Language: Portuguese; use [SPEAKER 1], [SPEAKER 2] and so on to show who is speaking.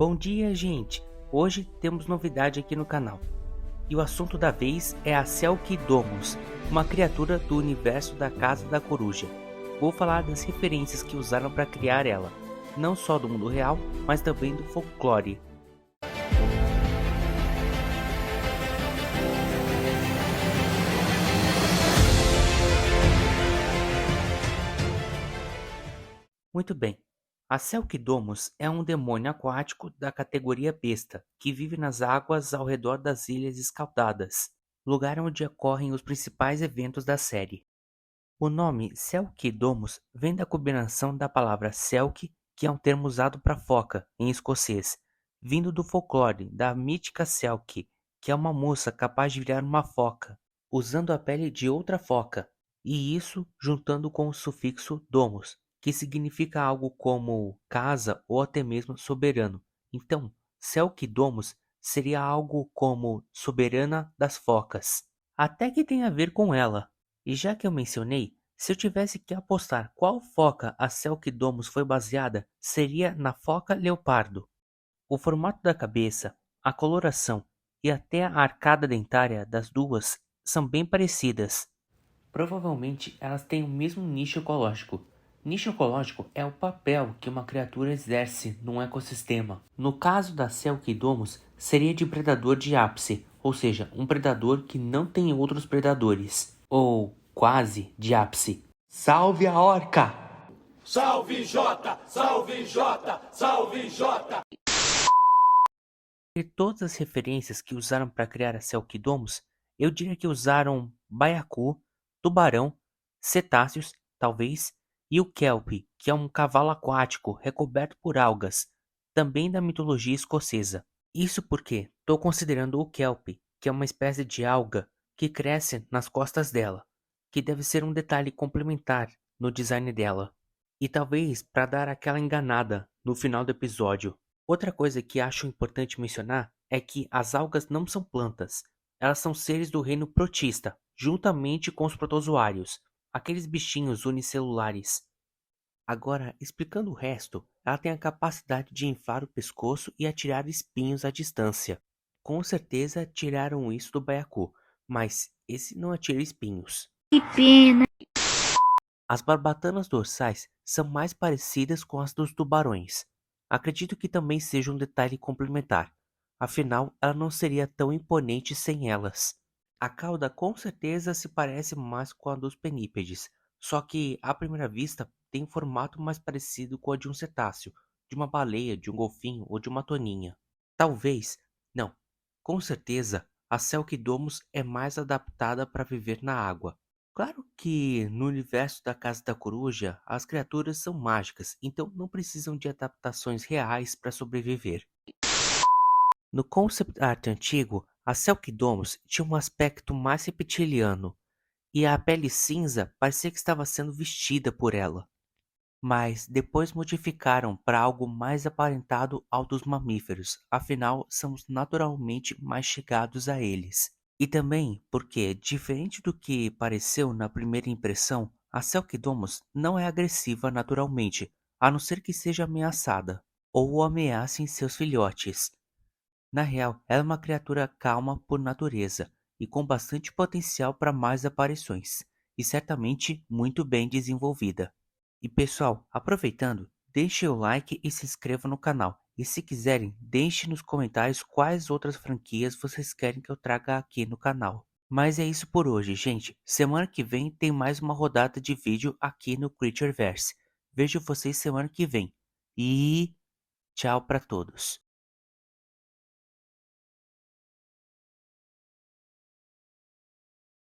[SPEAKER 1] Bom dia, gente! Hoje temos novidade aqui no canal. E o assunto da vez é a Selkie-Domus, uma criatura do universo da Casa da Coruja. Vou falar das referências que usaram para criar ela, não só do mundo real, mas também do folclore. Muito bem. A Selkie-Domus é um demônio aquático da categoria besta, que vive nas águas ao redor das Ilhas Escaldadas, lugar onde ocorrem os principais eventos da série. O nome Selkie-Domus vem da combinação da palavra Selkie, que é um termo usado para foca, em escocês, vindo do folclore da mítica Selkie, que é uma moça capaz de virar uma foca, usando a pele de outra foca, e isso juntando com o sufixo domus, que significa algo como casa ou até mesmo soberano. Então, Selkie-Domus seria algo como soberana das focas. Até que tem a ver com ela. E já que eu mencionei, se eu tivesse que apostar qual foca a Selkie-Domus foi baseada, seria na foca leopardo. O formato da cabeça, a coloração e até a arcada dentária das duas são bem parecidas. Provavelmente elas têm o mesmo nicho ecológico. Nicho ecológico é o papel que uma criatura exerce num ecossistema. No caso da Selkie-Domus, seria de predador de ápice, ou seja, um predador que não tem outros predadores, ou quase de ápice. Salve a orca!
[SPEAKER 2] Salve Jota! Salve Jota! Salve Jota!
[SPEAKER 1] De todas as referências que usaram para criar a Selkie-Domus, eu diria que usaram baiacu, tubarão, cetáceos, talvez, e o kelpie, que é um cavalo aquático recoberto por algas, também da mitologia escocesa. Isso porque estou considerando o kelpie, que é uma espécie de alga que cresce nas costas dela, que deve ser um detalhe complementar no design dela. E talvez para dar aquela enganada no final do episódio. Outra coisa que acho importante mencionar é que as algas não são plantas, elas são seres do reino protista, juntamente com os protozoários, aqueles bichinhos unicelulares. Agora, explicando o resto, ela tem a capacidade de inflar o pescoço e atirar espinhos à distância. Com certeza tiraram isso do baiacu, mas esse não atira espinhos.
[SPEAKER 3] Que pena.
[SPEAKER 1] As barbatanas dorsais são mais parecidas com as dos tubarões. Acredito que também seja um detalhe complementar, afinal ela não seria tão imponente sem elas. A cauda com certeza se parece mais com a dos penípedes, só que à primeira vista tem um formato mais parecido com a de um cetáceo, de uma baleia, de um golfinho ou de uma toninha. Talvez, não, com certeza a Selkie-Domus é mais adaptada para viver na água. Claro que no universo da Casa da Coruja, as criaturas são mágicas, então não precisam de adaptações reais para sobreviver. No concept art antigo, a Selkie-Domus tinha um aspecto mais reptiliano, e a pele cinza parecia que estava sendo vestida por ela. Mas depois modificaram para algo mais aparentado ao dos mamíferos, afinal somos naturalmente mais chegados a eles. E também porque, diferente do que pareceu na primeira impressão, a Selkie-Domus não é agressiva naturalmente, a não ser que seja ameaçada, ou ameacem seus filhotes. Na real, ela é uma criatura calma por natureza, e com bastante potencial para mais aparições, e certamente muito bem desenvolvida. E pessoal, aproveitando, deixe o like e se inscreva no canal. E se quiserem, deixe nos comentários quais outras franquias vocês querem que eu traga aqui no canal. Mas é isso por hoje, gente. Semana que vem tem mais uma rodada de vídeo aqui no Creatureverse. Vejo vocês semana que vem. E tchau para todos.